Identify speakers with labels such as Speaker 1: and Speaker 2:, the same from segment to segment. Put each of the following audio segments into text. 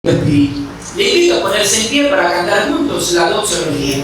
Speaker 1: Le invito a ponerse en pie para cantar juntos la doxología.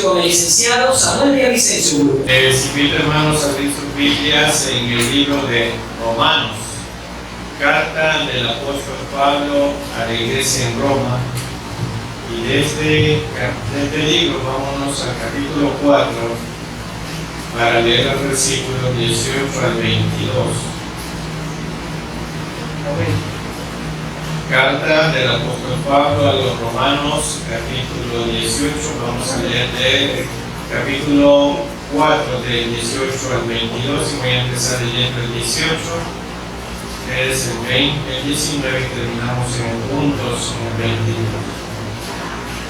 Speaker 1: Con el licenciado Samuel Villavicencio.
Speaker 2: Les invito, hermanos, a abrir sus Biblias en el libro de Romanos, carta del apóstol Pablo a la iglesia en Roma. Y desde este libro vámonos al capítulo 4 para leer los versículos 18 al 22. Carta del apóstol Pablo a los Romanos, capítulo 18, vamos a leer del capítulo 4 del 18 al 22 y voy a empezar leyendo el 18, que es el 20, el 19 y terminamos en puntos en el 22.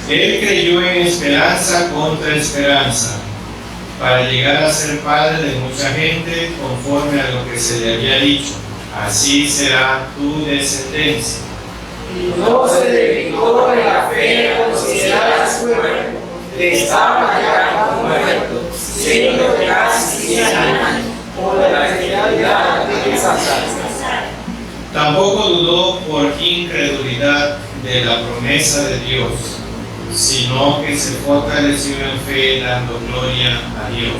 Speaker 2: Él creyó en esperanza contra esperanza, para llegar a ser padre de mucha gente conforme a lo que se le había dicho, así será tu descendencia.
Speaker 1: Y no se debilitó en la fe considerada su muerto, estaba ya muerto, siendo de casi 100 años, por la realidad de esa salsa.
Speaker 2: Tampoco dudó por incredulidad de la promesa de Dios, sino que se fortaleció en fe dando gloria a Dios.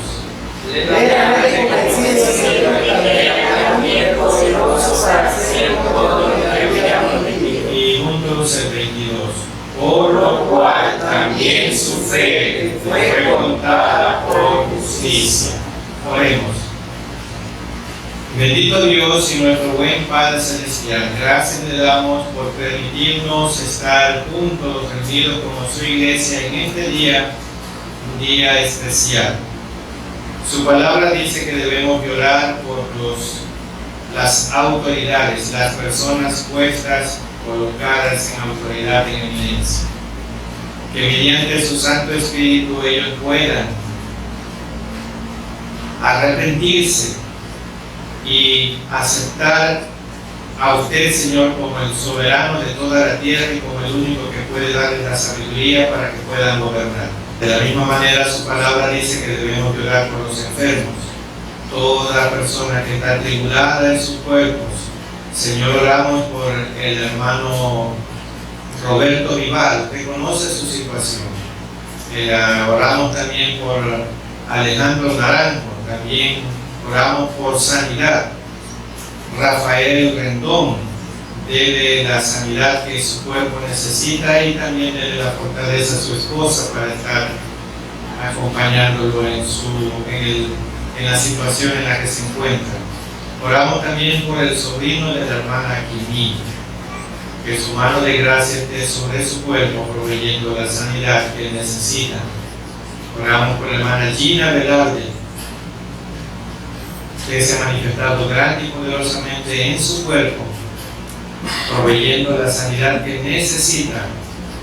Speaker 1: Plenamente convencido de que también poderoso para hacer todo lo que había prometido.
Speaker 2: Y juntos el 22.
Speaker 1: Por lo cual también su fe fue contada por justicia.
Speaker 2: Oremos. Bendito Dios y nuestro buen Padre Celestial, gracias le damos por permitirnos estar juntos, reunidos como su iglesia en este día, un día especial. Su palabra dice que debemos orar por las autoridades, las personas puestas, colocadas en autoridad en eminencia. Que mediante su Santo Espíritu ellos puedan arrepentirse y aceptar a usted, Señor, como el soberano de toda la tierra y como el único que puede darles la sabiduría para que puedan gobernar. De la misma manera, su palabra dice que debemos orar por los enfermos, toda persona que está tribulada en sus cuerpos. Señor, oramos por el hermano Roberto Vival, usted conoce su situación. Oramos también por Alejandro Naranjo, también oramos por sanidad. Rafael Rendón, dele la sanidad que su cuerpo necesita y también dele la fortaleza a su esposa para estar acompañándolo en la situación en la que se encuentra. Oramos también por el sobrino de la hermana Quimí, que su mano de gracia esté sobre su cuerpo, proveyendo la sanidad que necesita. Oramos por la hermana Gina Velarde, que se ha manifestado grande y poderosamente en su cuerpo, proveyendo la sanidad que necesita,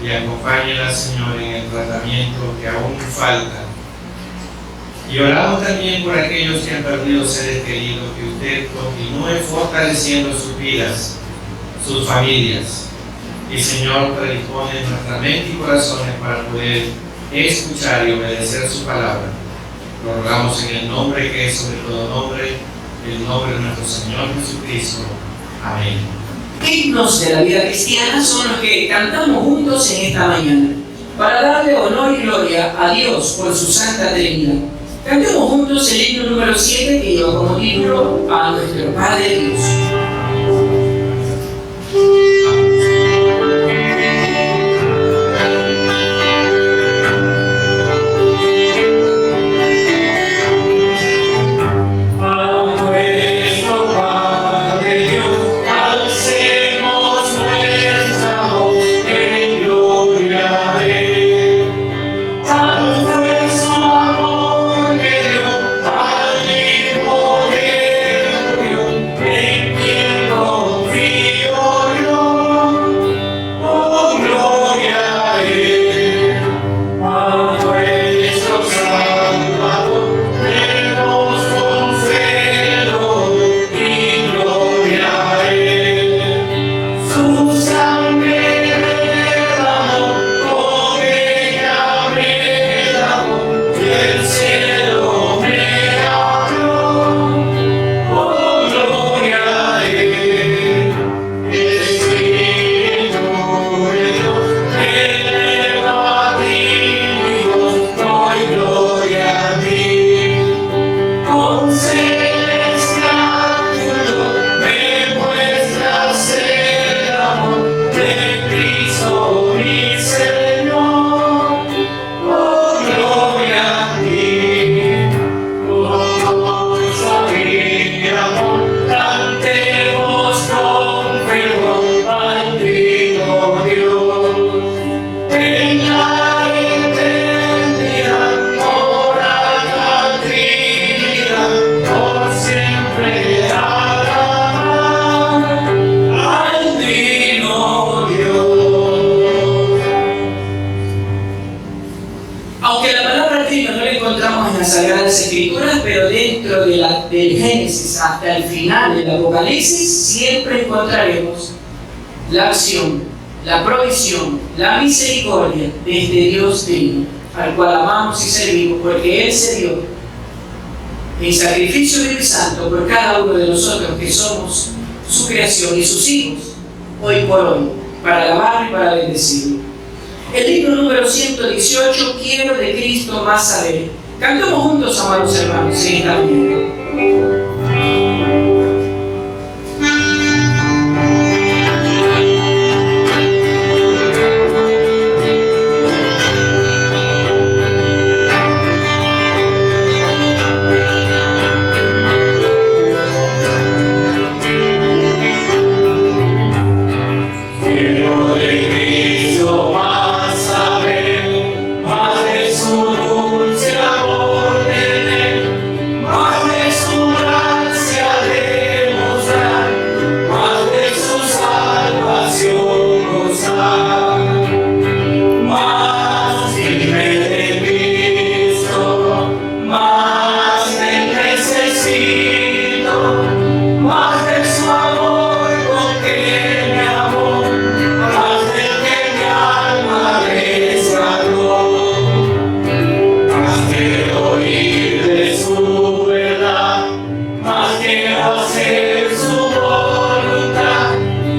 Speaker 2: y acompáñela, Señor, en el tratamiento que aún falta Y oramos también por aquellos que han perdido seres queridos, que usted continúe fortaleciendo sus vidas, sus familias. Y Señor, predispone nuestra mente y corazones para poder escuchar y obedecer su palabra. Lo rogamos en el nombre que es sobre todo nombre, el nombre de nuestro Señor Jesucristo. Amén.
Speaker 3: Himnos de la vida cristiana son los que cantamos juntos en esta mañana, para darle honor y gloria a Dios por su Santa Trinidad. Cantemos juntos el himno número 7 que lleva como título a nuestro Padre Dios. Del Génesis hasta el final del Apocalipsis, siempre encontraremos la acción, la provisión, la misericordia de este Dios divino, al cual amamos y servimos, porque Él se dio en sacrificio vivo y santo por cada uno de nosotros que somos su creación y sus hijos, hoy por hoy, para alabarlo y para bendecirlo. El himno número 118, quiero de Cristo más saber. Cantemos juntos, amados hermanos, en esta mañana.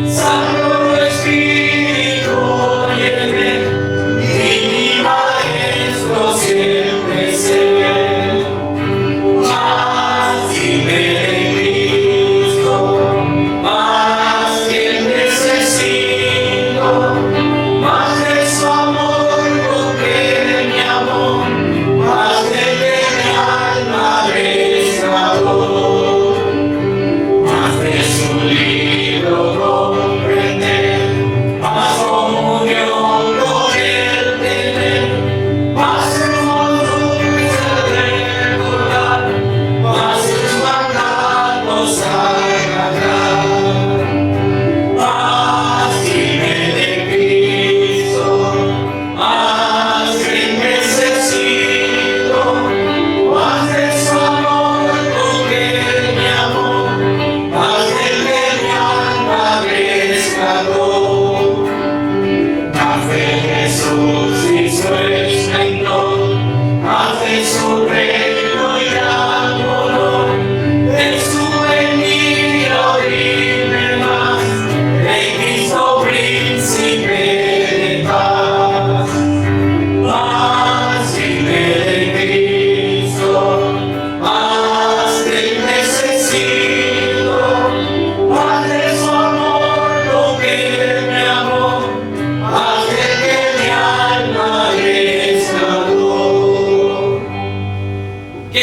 Speaker 1: Santo Espíritu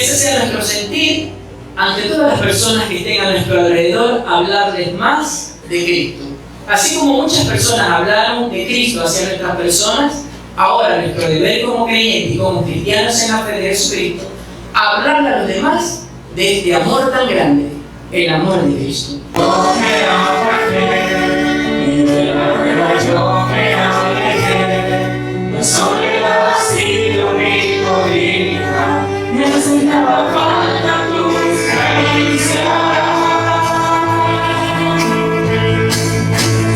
Speaker 3: ese sea nuestro sentir ante todas las personas que estén a nuestro alrededor, hablarles más de Cristo. Así como muchas personas hablaron de Cristo hacia nuestras personas, ahora nuestro deber como creyentes y como cristianos en la fe de Jesucristo, hablarle a los demás de este amor tan grande, el amor de Cristo.
Speaker 1: Yo me alejé, y de la rueda yo me alejé. La soledad ha sido mi cobija, me enseñaba falta tus caricias.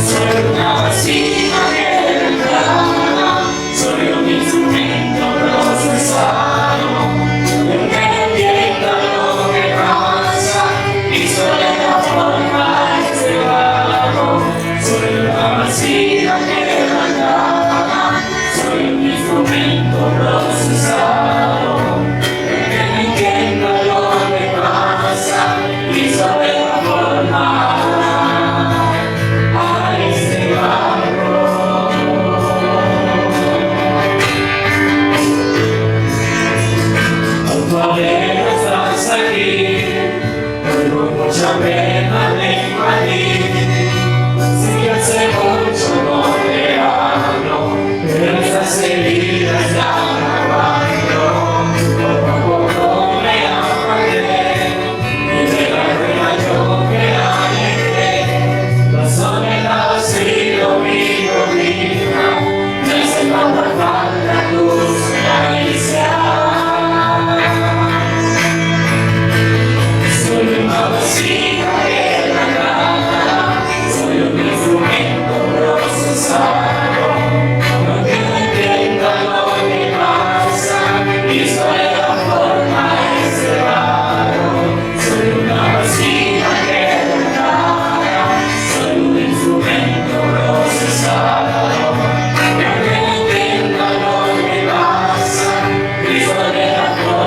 Speaker 1: Soy una vasija que reclama, soy un instrumento procesado, en que no entienda lo que pasa, y soy la forma de barro. Soy una vasija que reclama, soy un instrumento procesado, en que no entienda lo que pasa, y soy la forma. Estás aquí, tengo mucha pena de ti. Sé que hace mucho no te hablo, pero esas heridas ya grabando. Poco a poco me aparté, y de la rueda yo me alejé. La soledad ha sido mi cobija, me hace falta tus caricias. Soy una vasija que reclama, soy un instrumento procesado, no que no entienda lo que pasa, y soy la forma de cerrado. Soy una vasija que reclama, soy un instrumento procesado, no que no entienda lo que pasa, y soy la forma.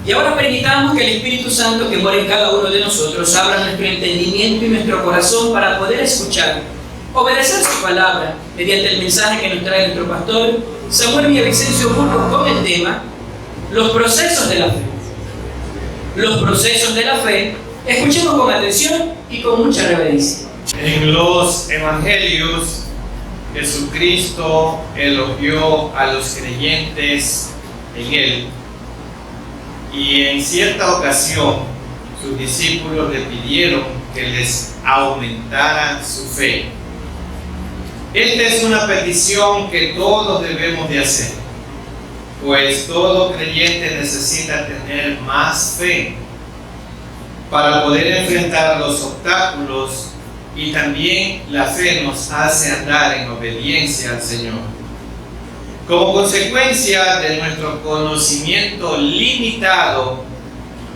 Speaker 3: Y ahora permitamos que el Espíritu Santo que mora en cada uno de nosotros abra nuestro entendimiento y nuestro corazón para poder escuchar, obedecer su palabra mediante el mensaje que nos trae nuestro pastor Samuel Villavicencio Burgos con el tema los procesos de la fe. Los procesos de la fe, escuchemos con atención y con mucha reverencia.
Speaker 2: En los evangelios, Jesucristo elogió a los creyentes en Él, y en cierta ocasión sus discípulos le pidieron que les aumentara su fe. Esta es una petición que todos debemos de hacer, pues todo creyente necesita tener más fe para poder enfrentar los obstáculos, y también la fe nos hace andar en obediencia al Señor. Como consecuencia de nuestro conocimiento limitado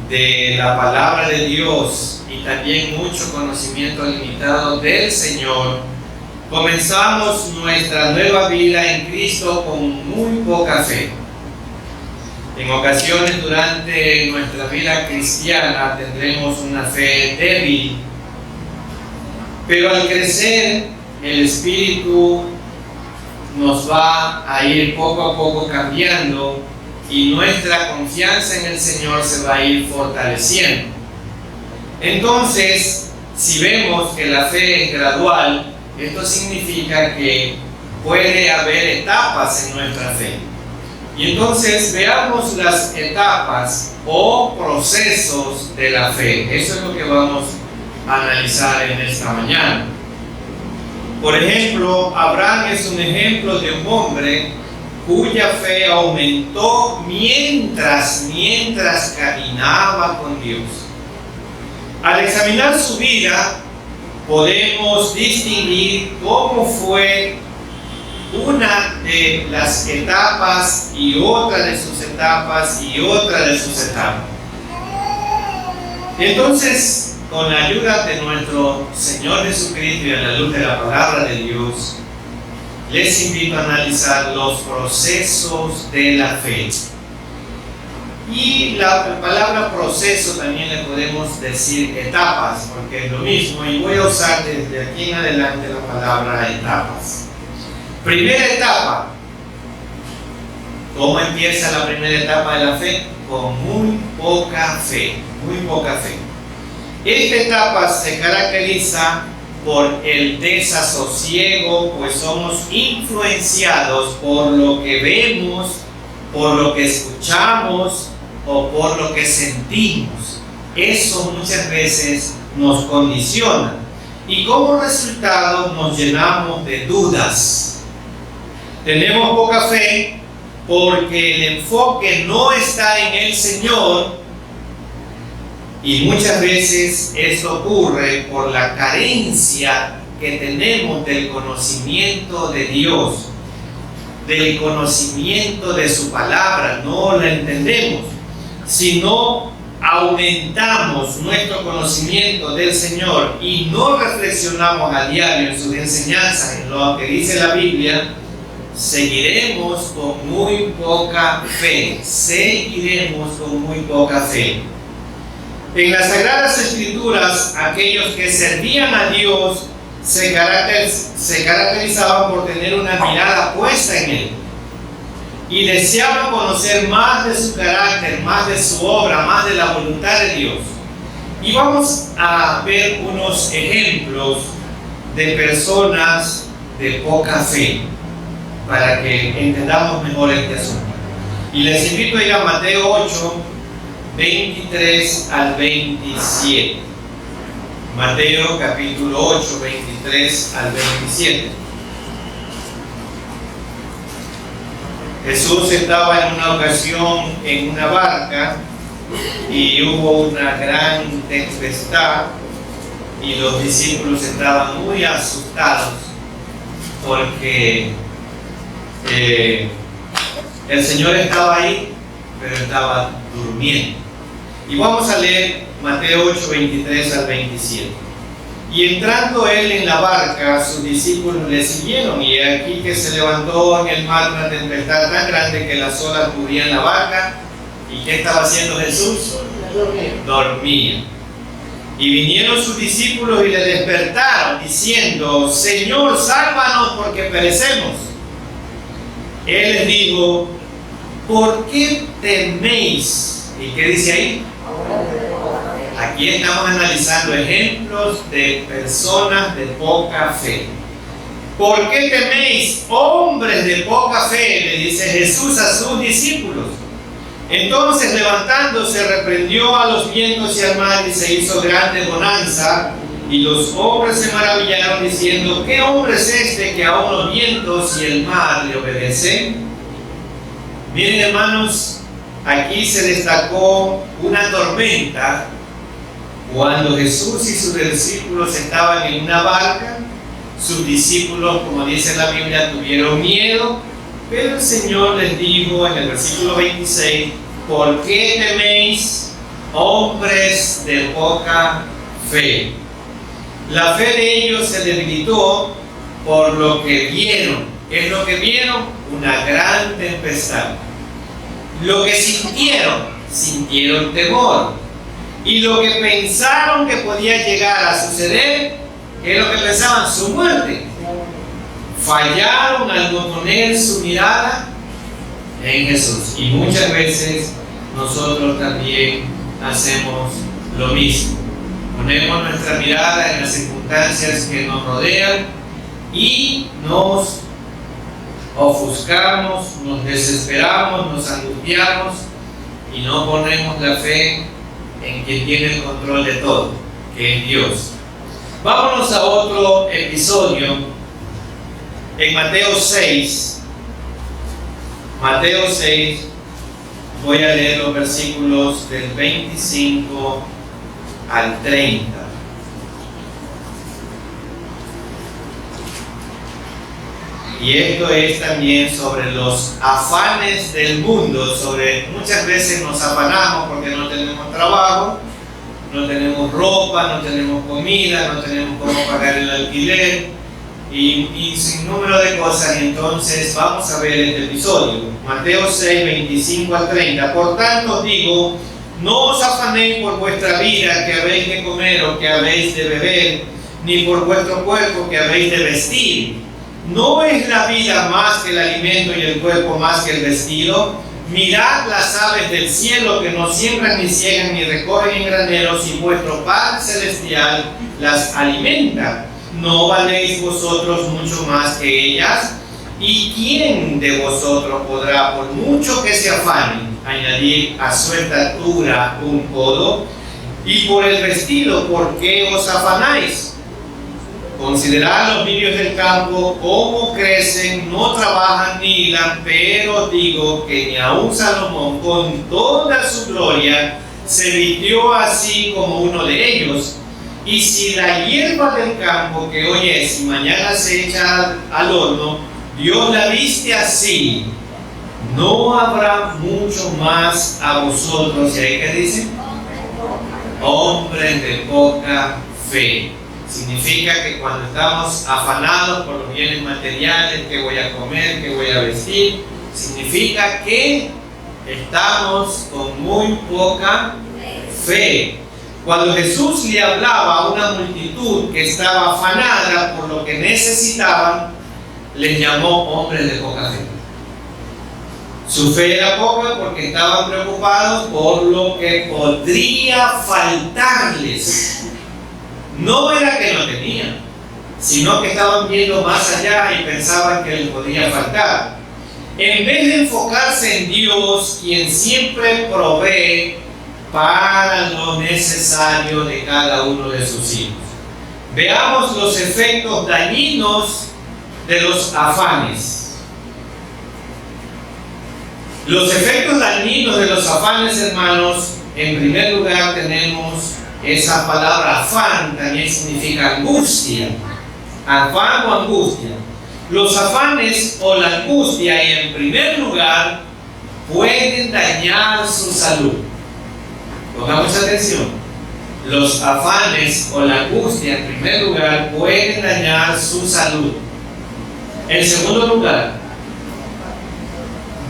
Speaker 2: de la palabra de Dios y también mucho conocimiento limitado del Señor, comenzamos nuestra nueva vida en Cristo con muy poca fe. En ocasiones durante nuestra vida cristiana tendremos una fe débil, pero al crecer el Espíritu nos va a ir poco a poco cambiando y nuestra confianza en el Señor se va a ir fortaleciendo. Entonces, si vemos que la fe es gradual, esto significa que puede haber etapas en nuestra fe. Y entonces veamos las etapas o procesos de la fe. Eso es lo que vamos a analizar en esta mañana. Por ejemplo, Abraham es un ejemplo de un hombre cuya fe aumentó mientras caminaba con Dios. Al examinar su vida, podemos distinguir cómo fue una de las etapas y otra de sus etapas y otra de sus etapas. Entonces, con la ayuda de nuestro Señor Jesucristo y a la luz de la palabra de Dios, les invito a analizar los procesos de la fe. Y la palabra proceso también le podemos decir etapas, porque es lo mismo, y voy a usar desde aquí en adelante la palabra etapas. Primera etapa. ¿Cómo empieza la primera etapa de la fe? Con muy poca fe, muy poca fe. Esta etapa se caracteriza por el desasosiego, pues somos influenciados por lo que vemos, por lo que escuchamos o por lo que sentimos. Eso muchas veces nos condiciona y como resultado nos llenamos de dudas. Tenemos poca fe porque el enfoque no está en el Señor. Y muchas veces esto ocurre por la carencia que tenemos del conocimiento de Dios, del conocimiento de su palabra. No la entendemos. Si no aumentamos nuestro conocimiento del Señor y no reflexionamos a diario en sus enseñanzas, en lo que dice la Biblia, seguiremos con muy poca fe. Seguiremos con muy poca fe. En las Sagradas Escrituras, aquellos que servían a Dios se caracterizaban por tener una mirada puesta en Él y deseaban conocer más de su carácter, más de su obra, más de la voluntad de Dios. Y vamos a ver unos ejemplos de personas de poca fe para que entendamos mejor este asunto. Y les invito a ir a Mateo 8, 23 al 27. Mateo capítulo 8, 23 al 27. Jesús estaba en una ocasión en una barca y hubo una gran tempestad y los discípulos estaban muy asustados porque el Señor estaba ahí, pero estaba durmiendo. Y vamos a leer Mateo 8, 23 al 27. Y entrando él en la barca, sus discípulos le siguieron, y aquí que se levantó en el mar una tempestad tan grande que las olas cubrían la barca. ¿Y qué estaba haciendo Jesús? Dormía. Y vinieron sus discípulos y le despertaron, diciendo: Señor, sálvanos, porque perecemos. Él les dijo: ¿por qué teméis? ¿Y qué dice ahí? Aquí estamos analizando ejemplos de personas de poca fe. ¿Por qué teméis, hombres de poca fe?, le dice Jesús a sus discípulos. Entonces, levantándose, reprendió a los vientos y al mar, y se hizo grande bonanza. Y los hombres se maravillaron, diciendo: ¿qué hombre es este que aún los vientos y el mar le obedecen? Miren, hermanos, aquí se destacó una tormenta cuando Jesús y sus discípulos estaban en una barca. Sus discípulos, como dice la Biblia, tuvieron miedo, pero el Señor les dijo en el versículo 26: ¿por qué teméis, hombres de poca fe? La fe de ellos se debilitó por lo que vieron. ¿Qué es lo que vieron? Una gran tempestad. Lo que sintieron temor. Y lo que pensaron que podía llegar a suceder, ¿qué es lo que pensaban? Su muerte. Fallaron al no poner su mirada en Jesús. Y muchas veces nosotros también hacemos lo mismo. Ponemos nuestra mirada en las circunstancias que nos rodean y nos ofuscamos, nos desesperamos, nos angustiamos y no ponemos la fe en quien tiene el control de todo, que es Dios. Vámonos a otro episodio en Mateo 6. Mateo 6, voy a leer los versículos del 25 al 30. Y esto es también sobre los afanes del mundo. Muchas veces nos afanamos porque no tenemos trabajo, no tenemos ropa, no tenemos comida, no tenemos cómo pagar el alquiler y sin número de cosas. Y entonces vamos a ver este episodio. Mateo 6, 25 al 30. Por tanto os digo, no os afanéis por vuestra vida, que habéis de comer o que habéis de beber, ni por vuestro cuerpo, que habéis de vestir. ¿No es la vida más que el alimento y el cuerpo más que el vestido? Mirad las aves del cielo, que no siembran, ni ciegan, ni recogen en graneros, y vuestro Padre Celestial las alimenta. ¿No valéis vosotros mucho más que ellas? ¿Y quién de vosotros podrá, por mucho que se afane, añadir a su estatura un codo? Y por el vestido, ¿por qué os afanáis? Considerad los lirios del campo, cómo crecen, no trabajan ni hilan, pero os digo que ni aun Salomón, con toda su gloria, se vistió así como uno de ellos. Y si la hierba del campo, que hoy es y mañana se echa al horno, Dios la viste así, no habrá mucho más a vosotros. ¿Y ahí qué dice? Hombres de poca fe. Significa que cuando estamos afanados por los bienes materiales, qué voy a comer, qué voy a vestir, significa que estamos con muy poca fe. Cuando Jesús le hablaba a una multitud que estaba afanada por lo que necesitaban, les llamó hombres de poca fe. Su fe era poca porque estaban preocupados por lo que podría faltarles. No era que no tenían, sino que estaban viendo más allá y pensaban que les podía faltar. En vez de enfocarse en Dios, quien siempre provee para lo necesario de cada uno de sus hijos. Veamos los efectos dañinos de los afanes. Los efectos dañinos de los afanes, hermanos, en primer lugar tenemos esa palabra afán, también significa angustia. Afán o angustia. Los afanes o la angustia, en primer lugar, pueden dañar su salud. Pongamos atención. Los afanes o la angustia, en primer lugar, pueden dañar su salud. En segundo lugar,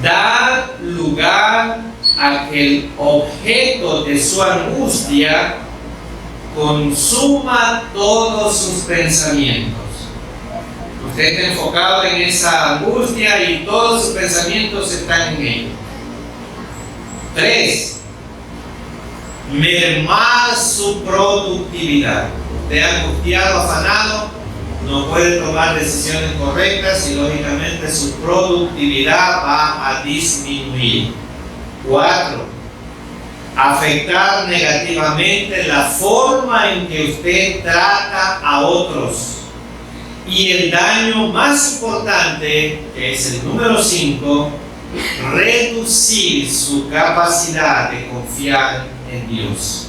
Speaker 2: dar lugar a que el objeto de su angustia consuma todos sus pensamientos. Usted está enfocado en esa angustia y todos sus pensamientos están en ello. 3. Mermar su productividad. Usted angustiado, afanado, no puede tomar decisiones correctas y lógicamente su productividad va a disminuir. 4. Afectar negativamente la forma en que usted trata a otros. Y el daño más importante, que es el número 5, reducir su capacidad de confiar en Dios.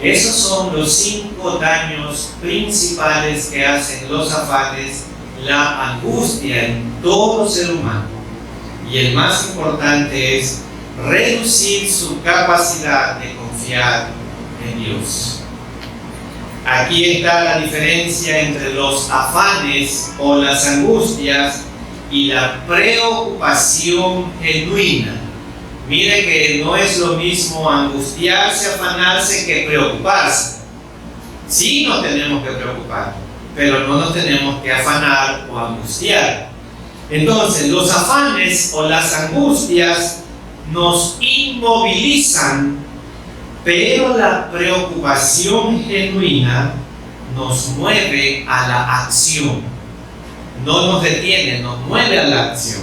Speaker 2: Esos son los 5 daños principales que hacen los afanes, la angustia en todo ser humano. Y el más importante es reducir su capacidad de confiar en Dios. Aquí está la diferencia entre los afanes o las angustias y la preocupación genuina. Mire que no es lo mismo angustiarse, afanarse que preocuparse. Sí nos tenemos que preocupar, pero no nos tenemos que afanar o angustiar. Entonces, los afanes o las angustias nos inmovilizan, pero la preocupación genuina nos mueve a la acción. No nos detiene, nos mueve a la acción.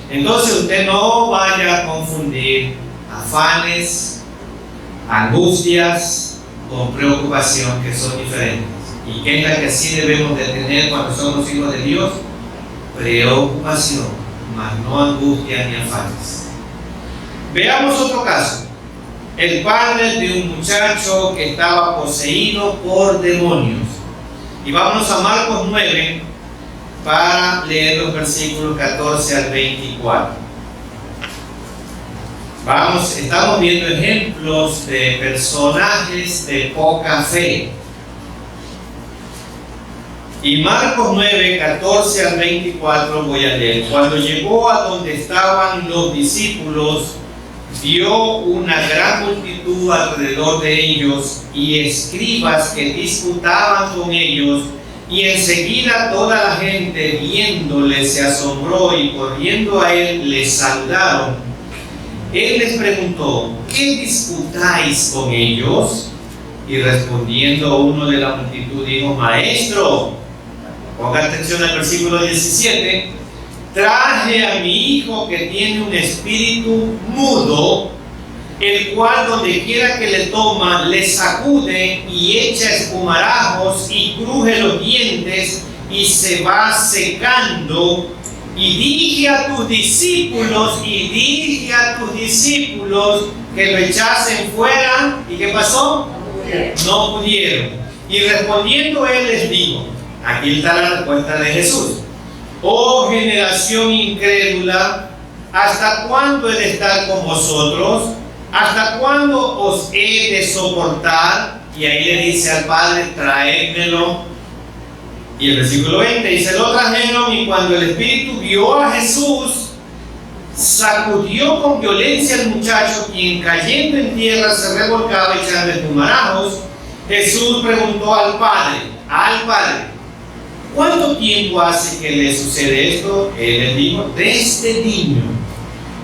Speaker 2: Entonces usted no vaya a confundir afanes, angustias con preocupación, que son diferentes. ¿Y qué es la que sí debemos de tener cuando somos hijos de Dios? Preocupación, mas no angustia ni afanes. Veamos otro caso. El padre de un muchacho que estaba poseído por demonios. Y vámonos a Marcos 9 para leer los versículos 14 al 24. Estamos viendo ejemplos de personajes de poca fe. Y Marcos 9, 14 al 24 voy a leer. Cuando llegó a donde estaban los discípulos, vio una gran multitud alrededor de ellos y escribas que disputaban con ellos, y enseguida toda la gente viéndole se asombró y corriendo a él le saludaron. Él les preguntó: ¿qué disputáis con ellos? Y respondiendo uno de la multitud dijo: Maestro, ponga atención al versículo 17, traje a mi hijo que tiene un espíritu mudo, el cual donde quiera que le toma, le sacude y echa espumarajos y cruje los dientes y se va secando. Y dije a tus discípulos que lo echasen fuera. ¿Y qué pasó? No pudieron. Y respondiendo él les dijo, aquí está la respuesta de Jesús: oh generación incrédula, ¿hasta cuándo he de estar con vosotros? ¿Hasta cuándo os he de soportar? Y ahí le dice al padre: traédmelo. Y el versículo 20 dice: lo trajeron, y cuando el espíritu vio a Jesús, sacudió con violencia al muchacho, quien cayendo en tierra se revolcaba echando espumarajos. Jesús preguntó al padre: ¿cuánto tiempo hace que le sucede esto? Él le dijo: desde niño,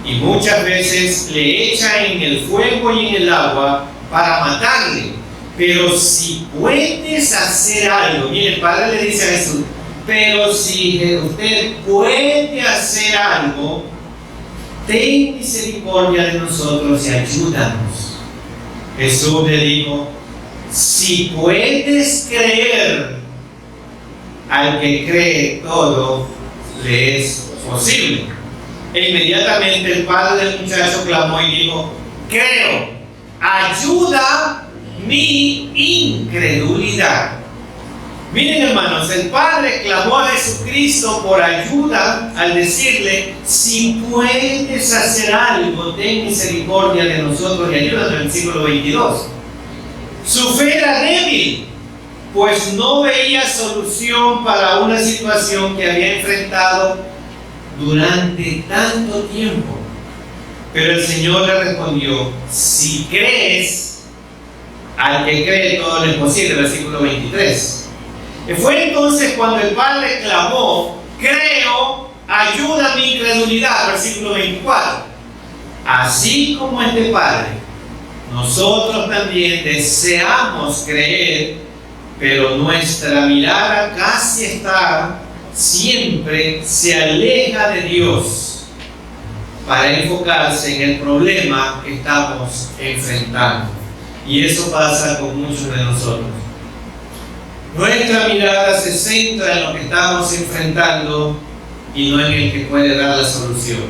Speaker 2: y muchas veces le echa en el fuego y en el agua para matarle. Pero si puedes hacer algo, mire, el padre le dice a Jesús: pero si usted puede hacer algo, ten misericordia de nosotros y ayúdanos. Jesús le dijo: si puedes creer, al que cree todo le es posible. E inmediatamente el padre del muchacho clamó y dijo: creo, ayuda mi incredulidad. Miren, hermanos, el padre clamó a Jesucristo por ayuda al decirle: si puedes hacer algo, ten misericordia de nosotros y ayúdanos. En el versículo 22. Su fe era débil, pues no veía solución para una situación que había enfrentado durante tanto tiempo. Pero el Señor le respondió: si crees, al que cree todo le es posible. Versículo 23. Fue entonces cuando el padre clamó: creo, ayuda mi incredulidad. Versículo 24. Así como este padre, nosotros también deseamos creer, pero nuestra mirada casi siempre se aleja de Dios para enfocarse en el problema que estamos enfrentando. Y eso pasa con muchos de nosotros. Nuestra mirada se centra en lo que estamos enfrentando y no en el que puede dar la solución.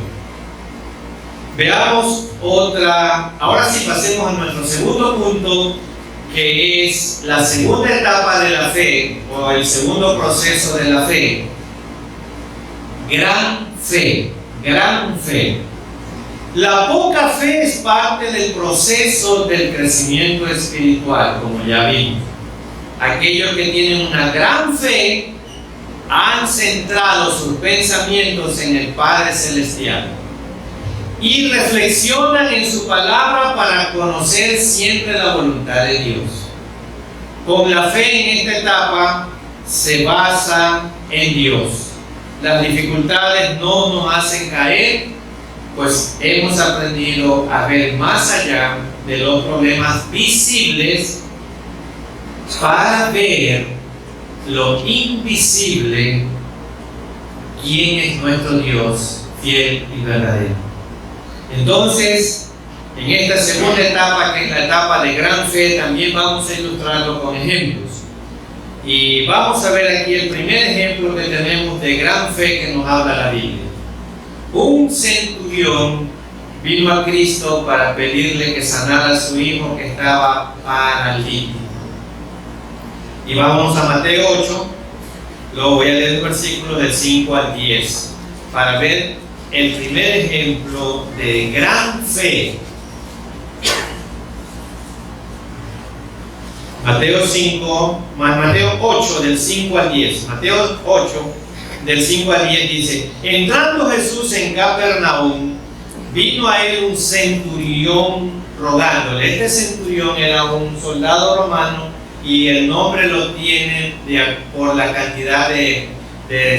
Speaker 2: Veamos otra. Ahora sí, pasemos a nuestro segundo punto, que es la segunda etapa de la fe, o el segundo proceso de la fe. Gran fe, gran fe. La poca fe es parte del proceso del crecimiento espiritual, como ya vimos. aquellos que tienen una gran fe han centrado sus pensamientos en el Padre Celestial y reflexionan en su palabra para conocer siempre la voluntad de Dios. Con la fe en esta etapa se basa en Dios. Las dificultades no nos hacen caer, pues hemos aprendido a ver más allá de los problemas visibles para ver lo invisible, quién es nuestro Dios fiel y verdadero. Entonces, en esta segunda etapa, que es la etapa de gran fe, también vamos a ilustrarlo con ejemplos. Y vamos a ver aquí el primer ejemplo que tenemos de gran fe que nos habla la Biblia. Un centurión vino a Cristo para pedirle que sanara a su hijo que estaba paralítico. Y vamos a Mateo 8, luego voy a leer el versículo del 5 al 10, para ver el primer ejemplo de gran fe. Mateo 8, del 5 al 10. Mateo 8, del 5 al 10 dice: entrando Jesús en Capernaum, vino a él un centurión rogándole. Este centurión era un soldado romano y el nombre lo tiene por la cantidad de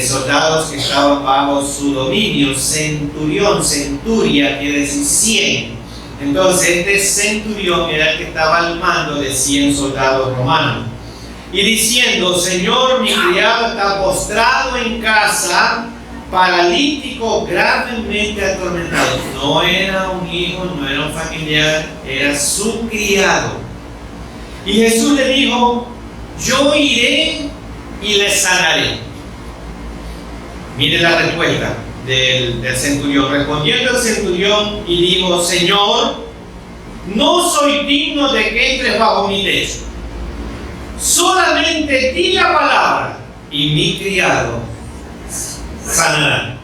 Speaker 2: soldados que estaban bajo su dominio. Centurión, centuria quiere decir 100. Entonces este centurión era el que estaba al mando de 100 soldados romanos. Y diciendo: Señor, mi criado está postrado en casa, paralítico, gravemente atormentado. No era un hijo, no era un familiar, era su criado. Y Jesús le dijo: yo iré y le sanaré. Mire la respuesta del centurión. Respondiendo el centurión y dijo: Señor, no soy digno de que entres bajo mi techo. Solamente di la palabra y mi criado sanará.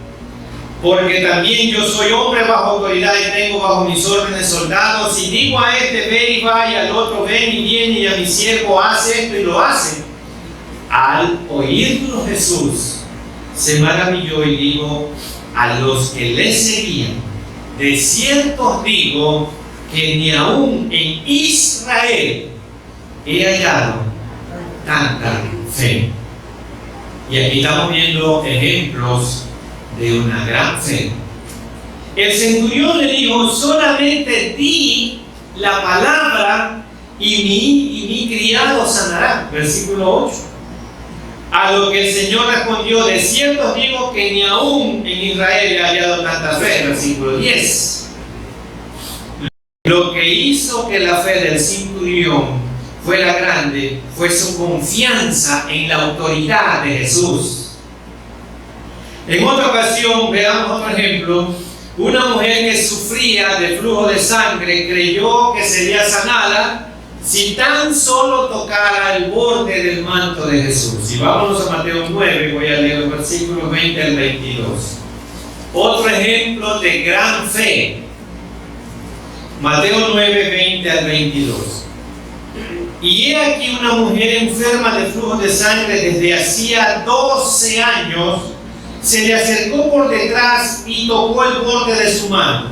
Speaker 2: Porque también yo soy hombre bajo autoridad y tengo bajo mis órdenes soldados. Y digo a este: ve y va, y al otro: ven y viene, y a mi siervo: hace esto, y lo hace. Al oírlo Jesús se maravilló y dijo a los que le seguían: de cierto os digo que ni aún en Israel he hallado tanta fe. Y aquí estamos viendo ejemplos de una gran fe. El centurión le dijo: solamente di la palabra y mi criado sanará. Versículo 8. A lo que el Señor respondió: de cierto os digo que ni aún en Israel he hallado tanta fe. Versículo 10. Lo que hizo que la fe del centurión fuera grande fue su confianza en la autoridad de Jesús. En otra ocasión, veamos otro ejemplo. Una mujer que sufría de flujo de sangre creyó que sería sanada si tan solo tocara el borde del manto de Jesús. Y vámonos a Mateo 9, voy a leer los versículos 20 al 22. Otro ejemplo de gran fe. Mateo 9, 20 al 22. Y he aquí una mujer enferma de flujo de sangre desde hacía 12 años, se le acercó por detrás y tocó el borde de su mano,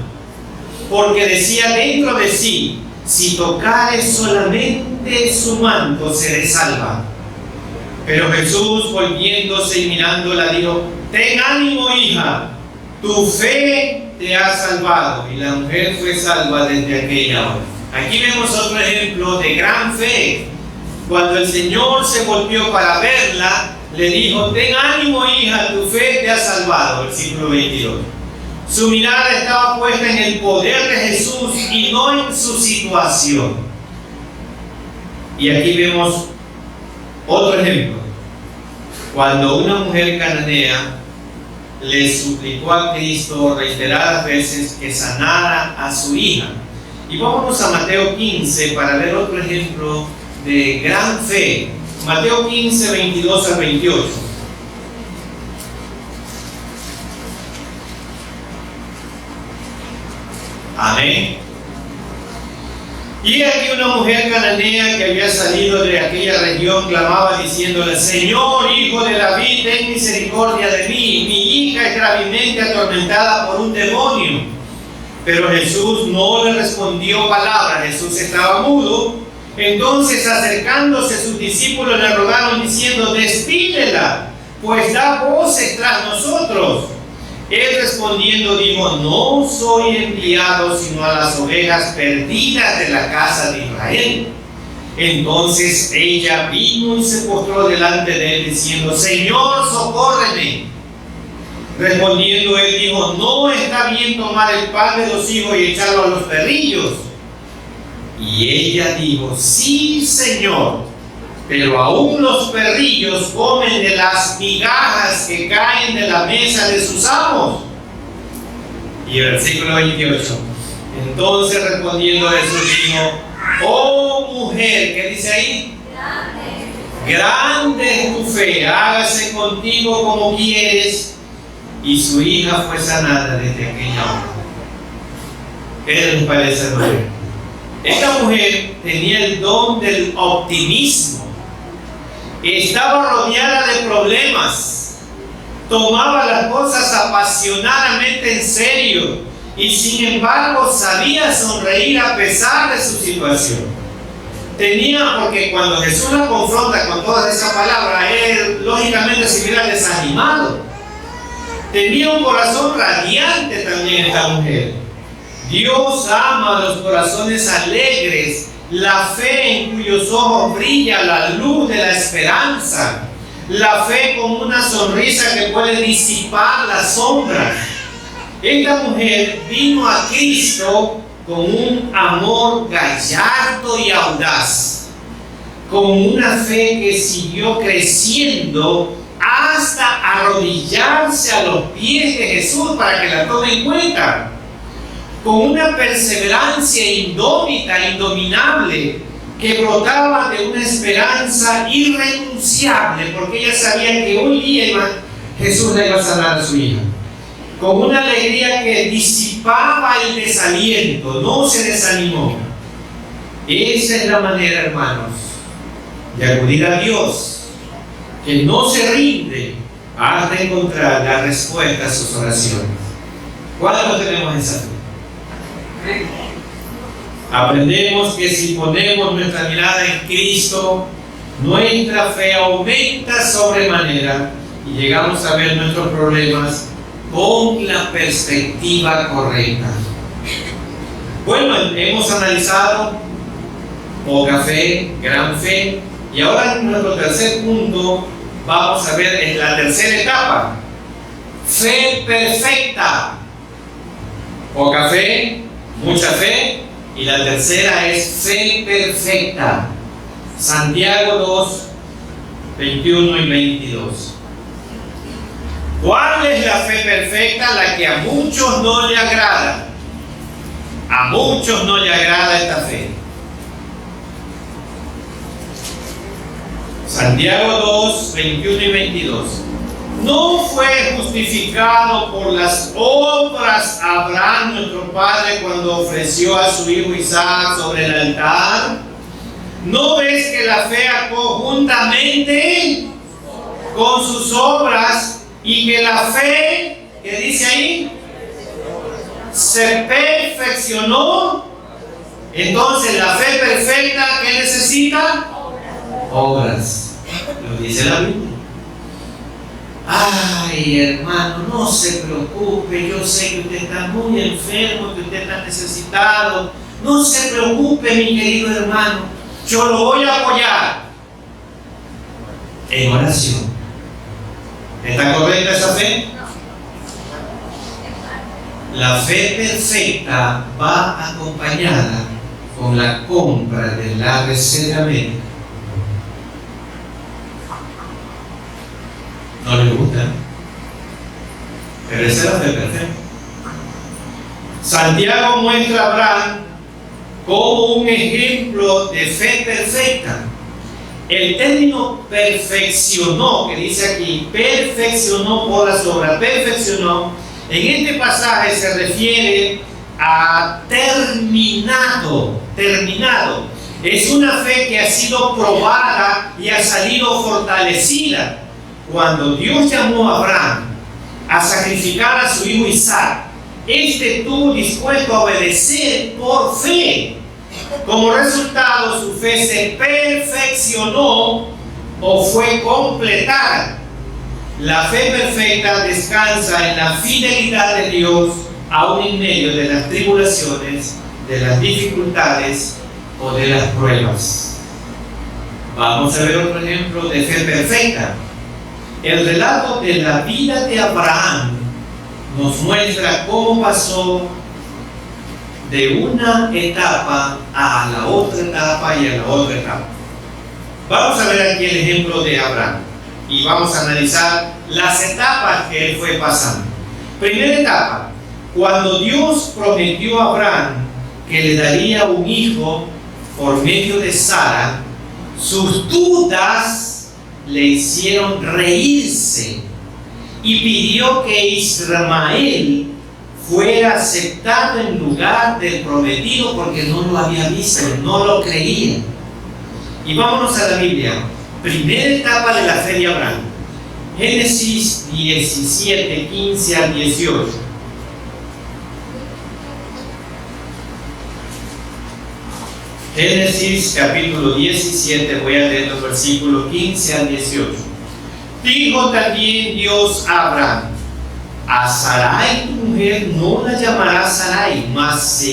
Speaker 2: porque decía dentro de sí: si tocare solamente su manto, seré salva. Pero Jesús, volviéndose y mirándola, dijo: ten ánimo, hija, tu fe te ha salvado. Y la mujer fue salva desde aquella hora. Aquí vemos otro ejemplo de gran fe. Cuando el Señor se volvió para verla, le dijo: ten ánimo, hija, tu fe te ha salvado. Versículo 22. Su mirada estaba puesta en el poder de Jesús y no en su situación. Y aquí vemos otro ejemplo. Cuando una mujer cananea le suplicó a Cristo reiteradas veces que sanara a su hija. Y vámonos a Mateo 15 para ver otro ejemplo de gran fe. Mateo 15, 22 al 28. Amén. Y aquí una mujer cananea que había salido de aquella región clamaba diciéndole: Señor, hijo de David, ten misericordia de mí, mi hija es gravemente atormentada por un demonio. Pero Jesús no le respondió palabra, Jesús estaba mudo. Entonces, acercándose sus discípulos, le rogaron diciendo: despídela, pues da voces tras nosotros. Él respondiendo dijo: no soy enviado sino a las ovejas perdidas de la casa de Israel. Entonces ella vino y se postró delante de él diciendo: Señor, socórreme. Respondiendo él dijo: no está bien tomar el pan de los hijos y echarlo a los perrillos. Y ella dijo: sí, Señor, pero aún los perrillos comen de las migajas que caen de la mesa de sus amos. Y el versículo 28. Entonces respondiendo Jesús dijo: oh mujer, ¿qué dice ahí? Grande es tu fe, hágase contigo como quieres. Y su hija fue sanada desde aquella hora. ¿Qué les parece, hermano? Esta mujer tenía el don del optimismo. Estaba rodeada de problemas, tomaba las cosas apasionadamente en serio y sin embargo sabía sonreír a pesar de su situación. Porque cuando Jesús la confronta con todas esas palabras, él lógicamente se hubiera desanimado. Tenía un corazón radiante también esta mujer. Dios ama los corazones alegres, la fe en cuyos ojos brilla la luz de la esperanza, la fe con una sonrisa que puede disipar las sombras. Esta mujer vino a Cristo con un amor gallardo y audaz, con una fe que siguió creciendo hasta arrodillarse a los pies de Jesús para que la tome en cuenta, con una perseverancia indómita, indominable, que brotaba de una esperanza irrenunciable, porque ella sabía que un día Jesús le iba a sanar a su hija, con una alegría que disipaba el desaliento, no se desanimó. Esa es la manera, hermanos, de acudir a Dios, que no se rinde hasta encontrar la respuesta a sus oraciones. ¿Cuándo tenemos esa fe? Aprendemos que si ponemos nuestra mirada en Cristo, nuestra fe aumenta sobremanera y llegamos a ver nuestros problemas con la perspectiva correcta. Bueno, hemos analizado poca fe, gran fe, y ahora en nuestro tercer punto vamos a ver en la tercera etapa: fe perfecta. Poca fe, mucha fe, y la tercera es fe perfecta. Santiago 2, 21 y 22. ¿Cuál es la fe perfecta? La que a muchos no le agrada. A muchos no le agrada esta fe. Santiago 2, 21 y 22. ¿No fue justificado por las obras Abraham, nuestro padre, cuando ofreció a su hijo Isaac sobre el altar? ¿No ves que la fe actuó juntamente con sus obras y que la fe, ¿qué dice ahí? Se perfeccionó. Entonces la fe perfecta, ¿qué necesita? Obras. Lo dice la Biblia. Ay, hermano, no se preocupe, yo sé que usted está muy enfermo, que usted está necesitado. No se preocupe, mi querido hermano, yo lo voy a apoyar en oración. ¿Está correcta esa fe? La fe perfecta va acompañada con la compra de la receta médica. No le gusta, pero esa es la fe perfecta. Santiago muestra a Abraham como un ejemplo de fe perfecta. El término perfeccionó, que dice aquí, perfeccionó por las obras, perfeccionó, en este pasaje se refiere a terminado, terminado. Es una fe que ha sido probada y ha salido fortalecida. Cuando Dios llamó a Abraham a sacrificar a su hijo Isaac, este estuvo dispuesto a obedecer por fe. Como resultado, su fe se perfeccionó o fue completada. La fe perfecta descansa en la fidelidad de Dios, aún en medio de las tribulaciones, de las dificultades o de las pruebas. Vamos a ver otro ejemplo de fe perfecta. El relato de la vida de Abraham nos muestra cómo pasó de una etapa a la otra etapa y a la otra etapa. Vamos a ver aquí el ejemplo de Abraham y vamos a analizar las etapas que él fue pasando. Primera etapa, cuando Dios prometió a Abraham que le daría un hijo por medio de Sara, sus dudas le hicieron reírse y pidió que Ismael fuera aceptado en lugar del prometido porque no lo había visto, no lo creía. Y vámonos a la Biblia. Primera etapa de la fe de Abraham. Génesis 17, 15 al 18. Génesis capítulo 17, voy a leer los versículos 15 al 18. Dijo también Dios a Abraham: a Sarai tu mujer no la llamarás Sarai, mas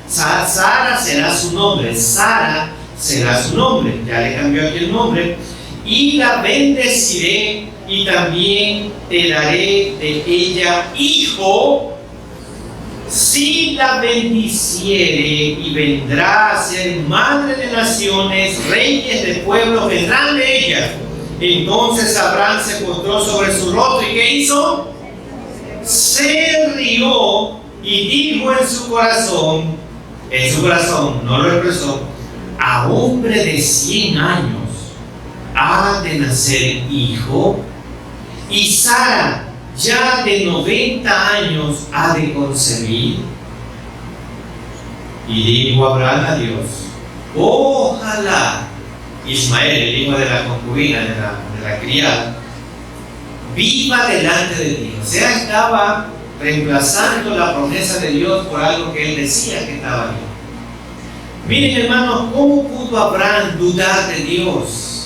Speaker 2: Sara será su nombre. Sara será su nombre. Ya le cambió aquí el nombre. Y la bendeciré y también te daré de ella hijo. Si la bendiciere y vendrá a ser madre de naciones, reyes de pueblos vendrán de ella. Entonces Abraham se postró sobre su rostro y ¿qué hizo? Se rió y dijo en su corazón, no lo expresó: a hombre de 100 años ha de nacer hijo, y Sara ya de 90 años ha de concebir. Y dijo Abraham a Dios: ojalá Ismael, el hijo de la concubina, de la criada, viva delante de ti. O sea, estaba reemplazando la promesa de Dios por algo que él decía que estaba bien. Miren, hermanos, ¿cómo pudo Abraham dudar de Dios?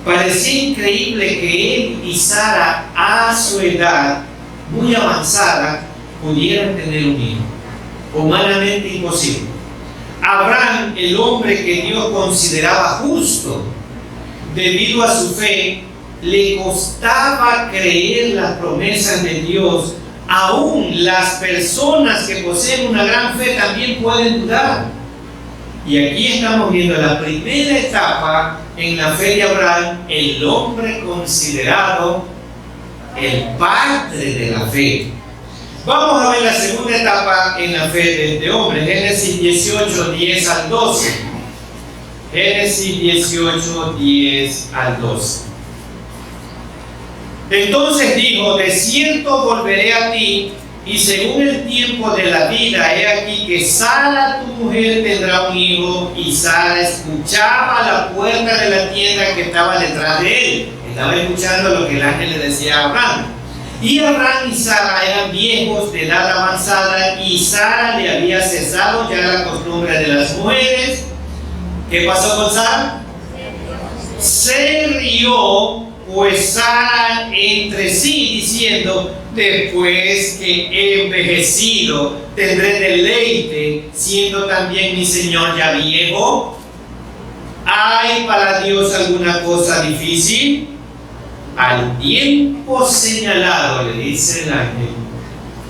Speaker 2: Parecía increíble que él y Sara, a su edad muy avanzada, pudieran tener un hijo. Humanamente imposible. Abraham, el hombre que Dios consideraba justo, debido a su fe, le costaba creer las promesas de Dios. Aún las personas que poseen una gran fe también pueden dudar. Y aquí estamos viendo la primera etapa en la fe de Abraham, el hombre considerado el padre de la fe. Vamos a ver la segunda etapa en la fe de este hombre, Génesis 18, 10 al 12. Génesis 18, 10 al 12. Entonces dijo: de cierto volveré a ti, y según el tiempo de la vida, he aquí que Sara tu mujer tendrá un hijo. Y Sara escuchaba a la puerta de la tienda que estaba detrás de él. Estaba escuchando lo que el ángel le decía a Abraham. Y Abraham y Sara eran viejos de edad avanzada, y Sara le había cesado ya la costumbre de las mujeres. ¿Qué pasó con Sara? Se rió pues Sara entre sí, diciendo: después que he envejecido, tendré deleite, siendo también mi Señor ya viejo. ¿Hay para Dios alguna cosa difícil? Al tiempo señalado, le dice el ángel,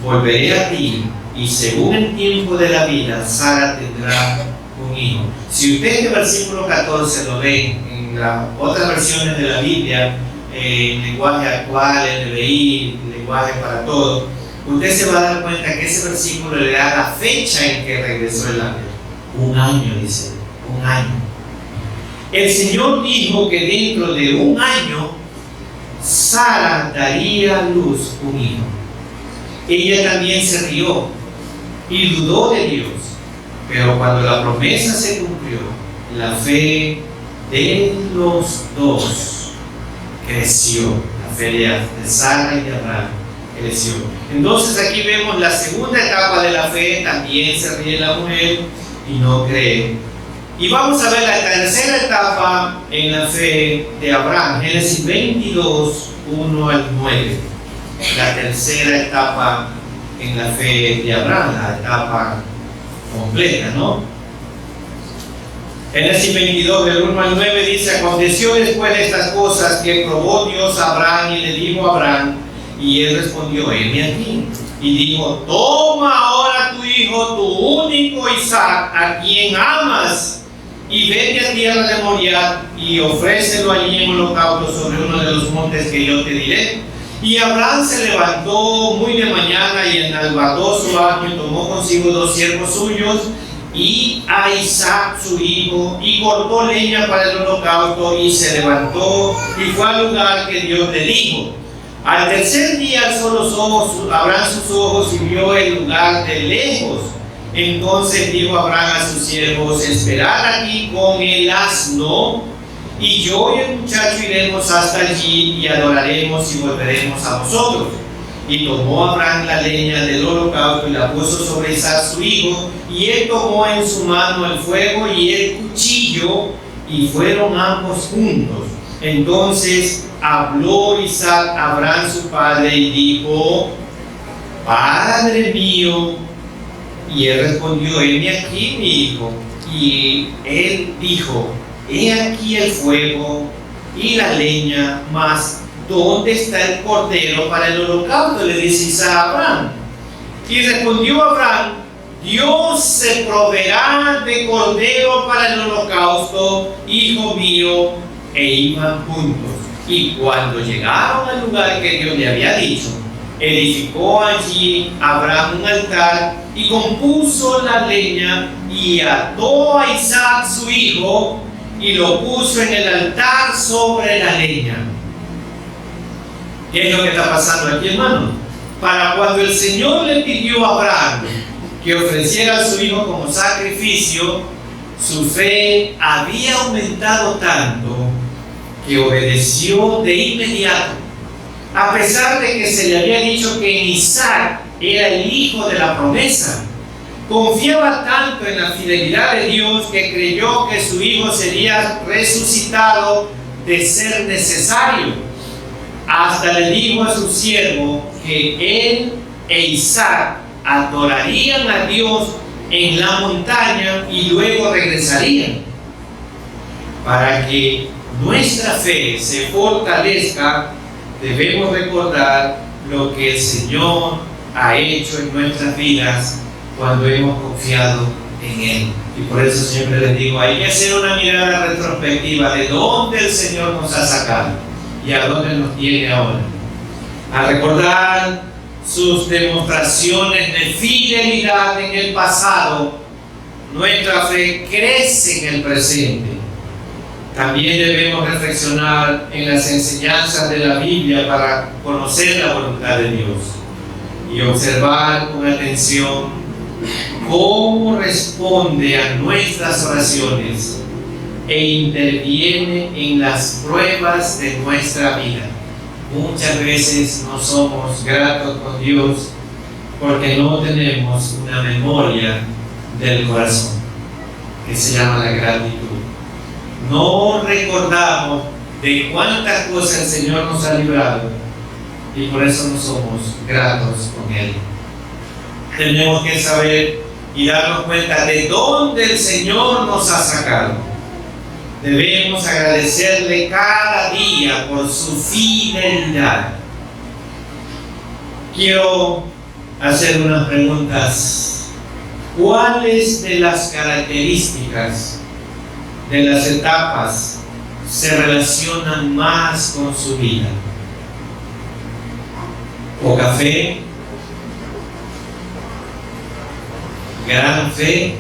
Speaker 2: volveré a ti, y según el tiempo de la vida, Sara tendrá un hijo. Si usted este versículo 14 lo ve en las otras versiones de la Biblia, en lenguaje actual, NBI, lenguaje para todo, usted se va a dar cuenta que ese versículo le da la fecha en que regresó el ángel. Un año, dice, un año. El Señor dijo que dentro de un año Sara daría a luz un hijo. Ella también se rió y dudó de Dios. Pero cuando la promesa se cumplió, la fe de los dos creció. La fe de Sara y de Abraham creció. Entonces aquí vemos la segunda etapa de la fe. También se ríe la mujer y no cree. Y vamos a ver la tercera etapa en la fe de Abraham. Génesis 22, 1 al 9. La tercera etapa en la fe de Abraham, la etapa completa, ¿no? Génesis 22, del 1 al 9 dice: aconteció después de estas cosas que probó Dios a Abraham y le dijo a Abraham, y él respondió: heme aquí. Y dijo: toma ahora tu hijo, tu único Isaac, a quien amas, y vete a tierra de Moriah y ofrécelo allí en holocausto sobre uno de los montes que yo te diré. Y Abraham se levantó muy de mañana y enalbardó su asno y tomó consigo 2 siervos suyos y a Isaac su hijo, y cortó leña para el holocausto, y se levantó y fue al lugar que Dios le dijo. Al tercer día alzó los ojos, Abraham sus ojos, y vio el lugar de lejos. Entonces dijo Abraham a sus siervos: esperad aquí con el asno, y yo y el muchacho iremos hasta allí y adoraremos y volveremos a vosotros. Y tomó Abraham la leña del holocausto y la puso sobre Isaac su hijo, y él tomó en su mano el fuego y el cuchillo, y fueron ambos juntos. Entonces habló Isaac a Abraham su padre y dijo: Padre mío. Y él respondió: heme aquí, mi hijo. Y él dijo: he aquí el fuego y la leña, mas ¿dónde está el cordero para el holocausto? Le dice Isaac a Abraham. Y respondió Abraham: Dios se proveerá de cordero para el holocausto, hijo mío. E iban juntos. Y cuando llegaron al lugar que Dios le había dicho, edificó allí Abraham un altar y compuso la leña y ató a Isaac su hijo y lo puso en el altar sobre la leña. ¿Qué es lo que está pasando aquí, hermano? Para cuando el Señor le pidió a Abraham que ofreciera a su hijo como sacrificio, su fe había aumentado tanto que obedeció de inmediato, a pesar de que se le había dicho que Isaac era el hijo de la promesa. Confiaba tanto en la fidelidad de Dios que creyó que su hijo sería resucitado de ser necesario. Hasta le dijo a su siervo que él e Isaac adorarían a Dios en la montaña y luego regresarían. Para que nuestra fe se fortalezca, debemos recordar lo que el Señor ha hecho en nuestras vidas cuando hemos confiado en Él. Y por eso siempre les digo, hay que hacer una mirada retrospectiva de dónde el Señor nos ha sacado y a dónde nos tiene ahora. A recordar sus demostraciones de fidelidad en el pasado, nuestra fe crece en el presente. También debemos reflexionar en las enseñanzas de la Biblia para conocer la voluntad de Dios y observar con atención cómo responde a nuestras oraciones e interviene en las pruebas de nuestra vida. Muchas veces no somos gratos con Dios porque no tenemos una memoria del corazón que se llama la gratitud. No recordamos de cuántas cosas el Señor nos ha librado y por eso no somos gratos con Él. Tenemos que saber y darnos cuenta de dónde el Señor nos ha sacado. Debemos agradecerle cada día por su fidelidad. Quiero hacer unas preguntas. ¿Cuáles de las características de las etapas se relacionan más con su vida? Poca fe, gran fe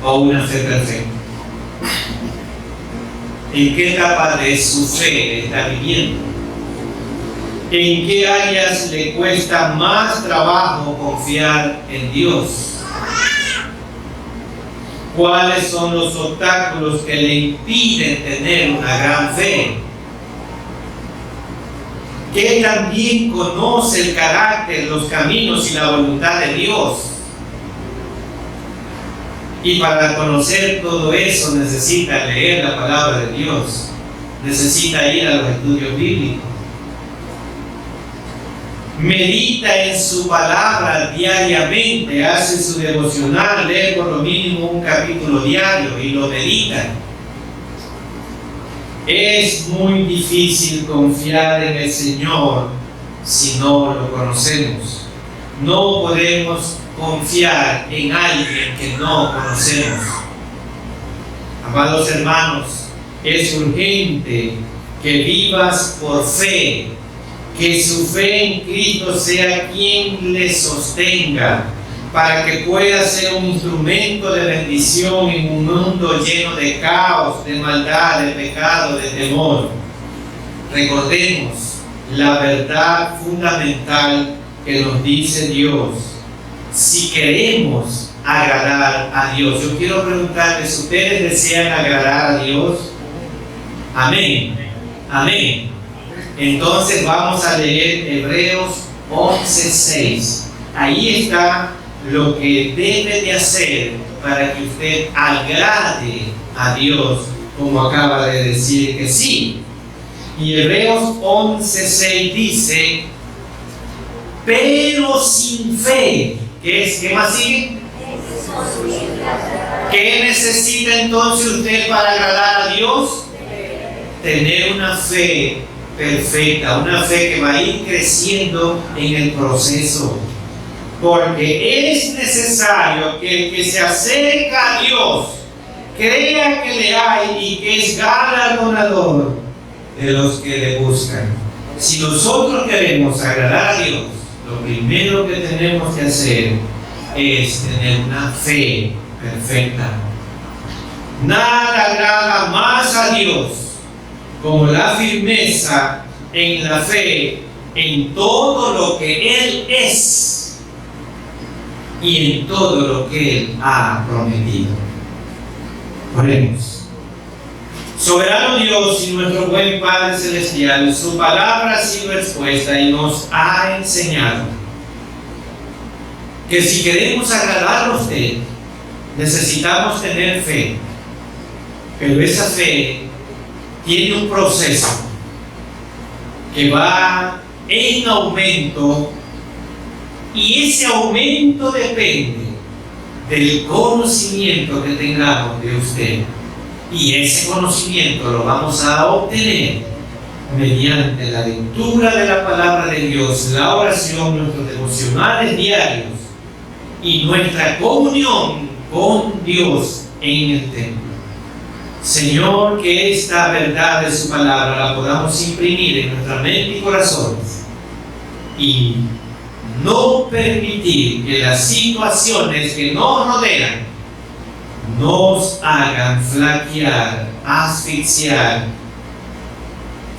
Speaker 2: o una fe perfecta. ¿En qué etapa de su fe está viviendo? ¿En qué áreas le cuesta más trabajo confiar en Dios? ¿Cuáles son los obstáculos que le impiden tener una gran fe? Que también conoce el carácter, los caminos y la voluntad de Dios. Y para conocer todo eso necesita leer la palabra de Dios, necesita ir a los estudios bíblicos. Medita en su palabra diariamente, hace su devocional, lee por lo mínimo un capítulo diario y lo medita. Es muy difícil confiar en el Señor si no lo conocemos. No podemos confiar en alguien que no conocemos. Amados hermanos, es urgente que vivas por fe, que su fe en Cristo sea quien le sostenga, para que pueda ser un instrumento de bendición en un mundo lleno de caos, de maldad, de pecado, de temor. Recordemos la verdad fundamental que nos dice Dios. Si queremos agradar a Dios, yo quiero preguntarles, ¿ustedes desean agradar a Dios? Amén. Amén. Entonces vamos a leer Hebreos 11:6. Ahí está lo que debe de hacer para que usted agrade a Dios, como acaba de decir que sí. Y Hebreos 11:6 dice: pero sin fe, ¿qué más sigue? ¿Qué necesita entonces usted para agradar a Dios? Tener una fe perfecta, una fe que va a ir creciendo en el proceso. Porque es necesario que el que se acerca a Dios crea que le hay y que es galardonador de los que le buscan. Si nosotros queremos agradar a Dios, lo primero que tenemos que hacer es tener una fe perfecta. Nada agrada más a Dios como la firmeza en la fe en todo lo que Él es y en todo lo que Él ha prometido. Oremos. Soberano Dios y nuestro buen Padre Celestial, su palabra ha sido expuesta y nos ha enseñado que si queremos agradar a usted, necesitamos tener fe, pero esa fe tiene un proceso que va en aumento, y ese aumento depende del conocimiento que tengamos de usted. Y ese conocimiento lo vamos a obtener mediante la lectura de la palabra de Dios, la oración, nuestros devocionales diarios y nuestra comunión con Dios en el templo. Señor, que esta verdad de su palabra la podamos imprimir en nuestra mente y corazones y no permitir que las situaciones que nos rodean nos hagan flaquear, asfixiar,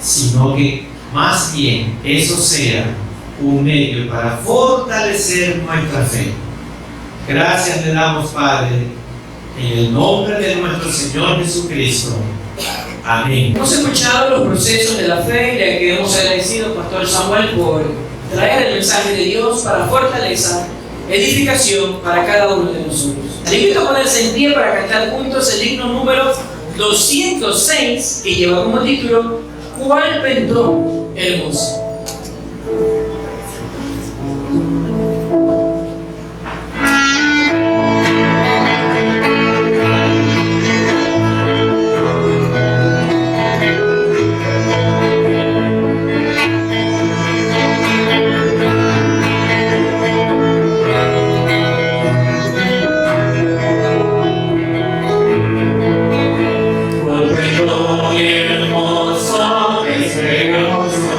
Speaker 2: sino que más bien eso sea un medio para fortalecer nuestra fe. Gracias le damos, Padre, en el nombre de nuestro Señor Jesucristo. Amén.
Speaker 3: Hemos escuchado los procesos de la fe y le queremos agradecidos, Pastor Samuel, por traer el mensaje de Dios para fortaleza, edificación para cada uno de nosotros. Le invito a ponerse en pie para cantar juntos el himno número 206, que lleva como título ¿Cuál pendón hermoso?
Speaker 1: Hermoso, es hermoso,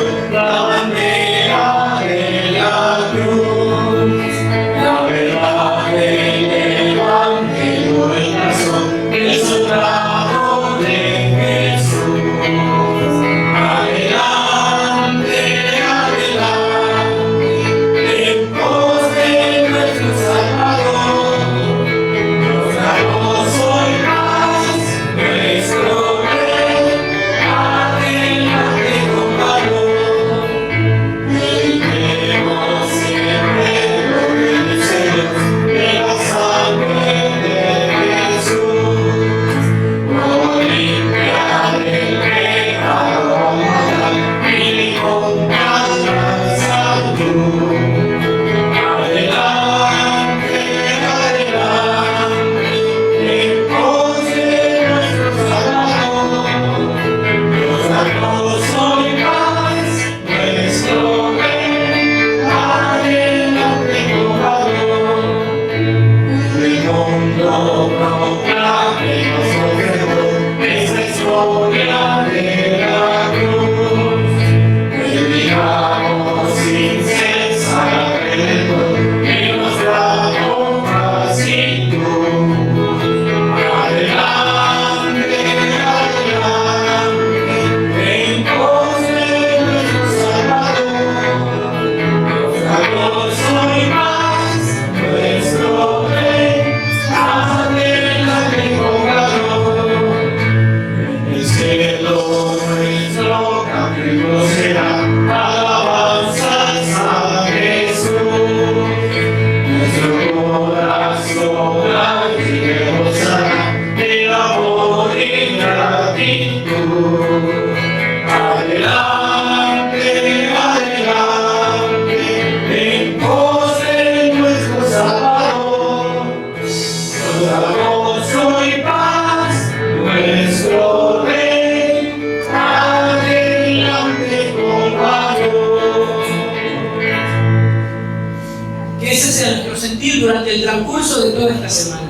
Speaker 3: sea nuestro sentir durante el transcurso de toda esta semana.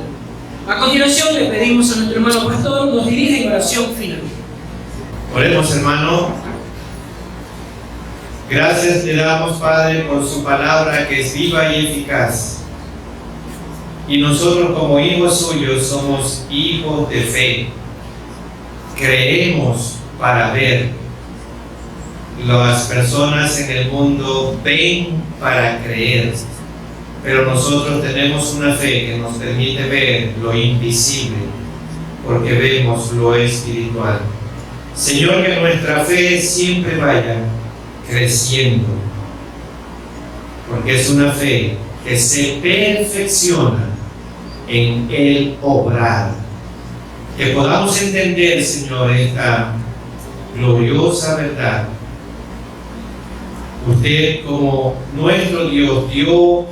Speaker 3: A continuación le pedimos a nuestro hermano pastor nos dirija en oración final.
Speaker 2: Oremos, hermano. Gracias le damos, Padre, por su palabra que es viva y eficaz. Y nosotros como hijos suyos somos hijos de fe. Creemos para ver. Las personas en el mundo ven para creer. Pero nosotros tenemos una fe que nos permite ver lo invisible, porque vemos lo espiritual. Señor, que nuestra fe siempre vaya creciendo, porque es una fe que se perfecciona en el obrar. Que podamos entender, Señor, esta gloriosa verdad. Usted, como nuestro Dios, dio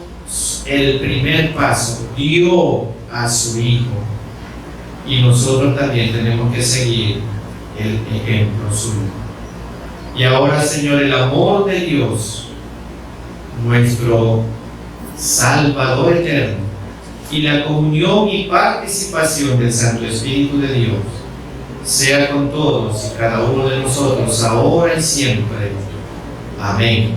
Speaker 2: el primer paso, dio a su Hijo, y nosotros también tenemos que seguir el ejemplo suyo. Y ahora, Señor, el amor de Dios, nuestro Salvador eterno, y la comunión y participación del Santo Espíritu de Dios, sea con todos y cada uno de nosotros, ahora y siempre. Amén.